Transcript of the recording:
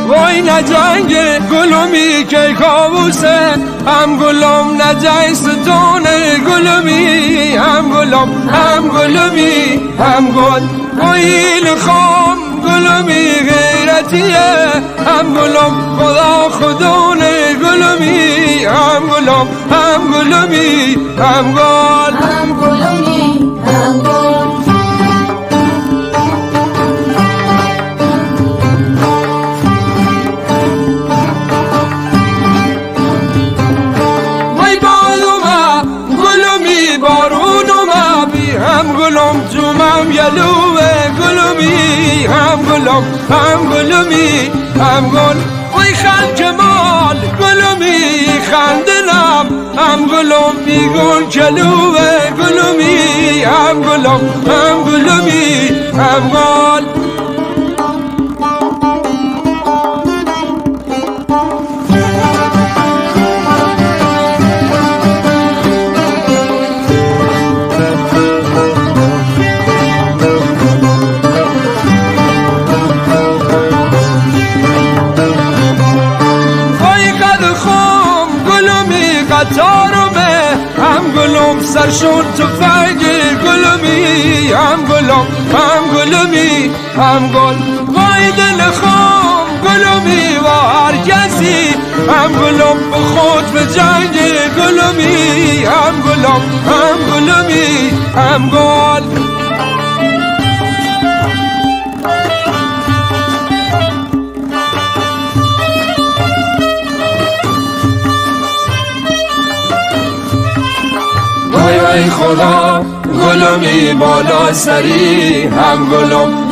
وای نجنگ گلومی که کابوسه هم گلوم نجنگ ستونه گلومی هم گلومی هم گل وای لخام گلومی غیرتیه هم گلوم خدا خدونه گلومی هم گلومی هم گل یلوه گلومی هم گلومی هم گل وی خند جمال گلومی خندنم هم گلوم بیگون کلوه گلومی هم گلومی هم گل تارمه هم گلوم سرشون تفنگ گلومی هم گلومی هم گل وای دل خام گلومی و هر کسی هم گلوم به خود به جنگ گلومی هم گلومی هم گل وای خدا گلومی بالا سری هم گلوم